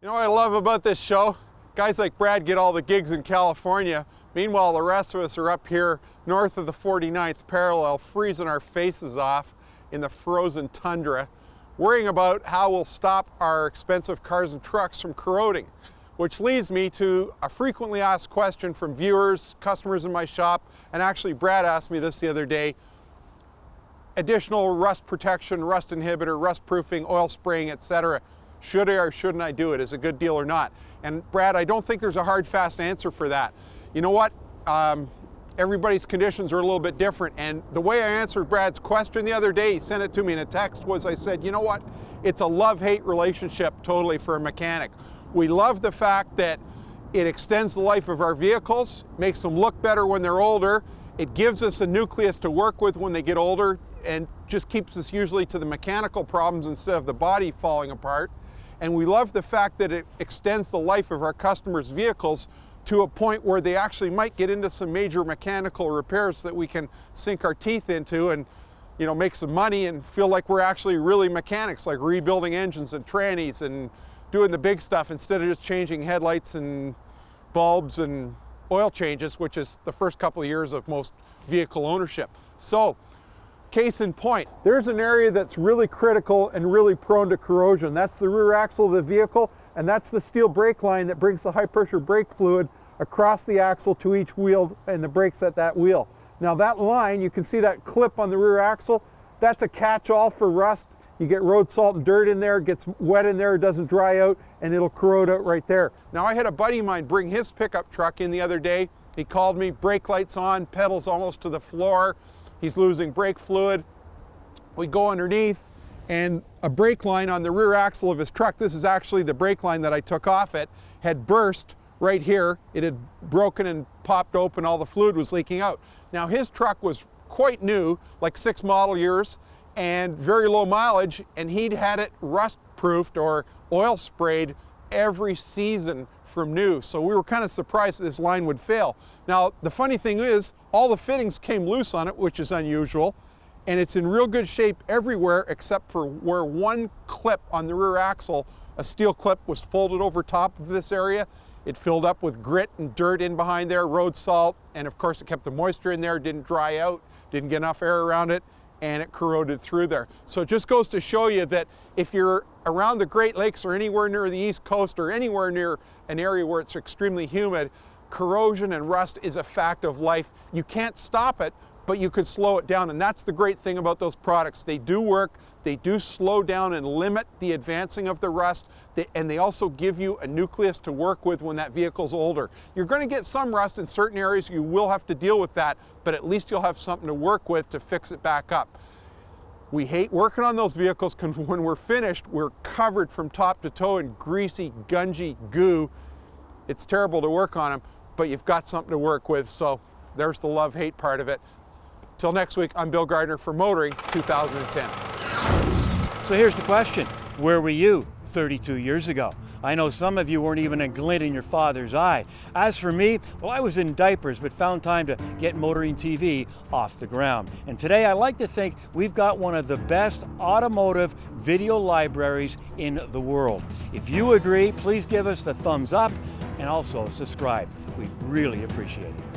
You know what I love about this show? Guys like Brad get all the gigs in California. Meanwhile, the rest of us are up here north of the 49th parallel, freezing our faces off in the frozen tundra, worrying about how we'll stop our expensive cars and trucks from corroding. Which leads me to a frequently asked question from viewers, customers in my shop, and actually Brad asked me this the other day. Additional rust protection, rust inhibitor, rust proofing, oil spraying, etc. Should I or shouldn't I do it? Is it a good deal or not? And Brad, I don't think there's a hard, fast answer for that. You know what? Everybody's conditions are a little bit different. And the way I answered Brad's question the other day, he sent it to me in a text, was I said, you know what? It's a love-hate relationship totally for a mechanic. We love the fact that it extends the life of our vehicles, makes them look better when they're older. It gives us a nucleus to work with when they get older and just keeps us usually to the mechanical problems instead of the body falling apart. And we love the fact that it extends the life of our customers' vehicles to a point where they actually might get into some major mechanical repairs that we can sink our teeth into and, you know, make some money and feel like we're actually really mechanics, like rebuilding engines and trannies and doing the big stuff instead of just changing headlights and bulbs and oil changes, which is the first couple of years of most vehicle ownership. So, case in point, there's an area that's really critical and really prone to corrosion. That's the rear axle of the vehicle, and that's the steel brake line that brings the high pressure brake fluid across the axle to each wheel and the brakes at that wheel. Now that line, you can see that clip on the rear axle, that's a catch-all for rust. You get road salt and dirt in there, it gets wet in there, it doesn't dry out, and it'll corrode out right there. Now I had a buddy of mine bring his pickup truck in the other day. He called me, brake lights on, pedals almost to the floor. He's losing brake fluid. We go underneath, and a brake line on the rear axle of his truck, this is actually the brake line that I took off it, had burst right here. It had broken and popped open, all the fluid was leaking out. Now his truck was quite new, like 6 model years, and very low mileage, and he'd had it rust proofed or oil sprayed every season from new. So we were kind of surprised that this line would fail. Now, the funny thing is, all the fittings came loose on it, which is unusual, and it's in real good shape everywhere except for where one clip on the rear axle, a steel clip, was folded over top of this area. It filled up with grit and dirt in behind there, road salt, and of course it kept the moisture in there, didn't dry out, didn't get enough air around it, and it corroded through there. So it just goes to show you that if you're around the Great Lakes or anywhere near the East Coast or anywhere near an area where it's extremely humid, corrosion and rust is a fact of life. You can't stop it, but you could slow it down. And that's the great thing about those products. They do work, they do slow down and limit the advancing of the rust, and they also give you a nucleus to work with when that vehicle's older. You're going to get some rust in certain areas, you will have to deal with that, but at least you'll have something to work with to fix it back up. We hate working on those vehicles because when we're finished, we're covered from top to toe in greasy, gungy goo. It's terrible to work on them, but you've got something to work with, so there's the love-hate part of it. Till next week, I'm Bill Gardner for Motoring 2010. So here's the question, where were you 32 years ago? I know some of you weren't even a glint in your father's eye. As for me, well, I was in diapers, but found time to get Motoring TV off the ground. And today I like to think we've got one of the best automotive video libraries in the world. If you agree, please give us the thumbs up and also subscribe. We'd really appreciate it.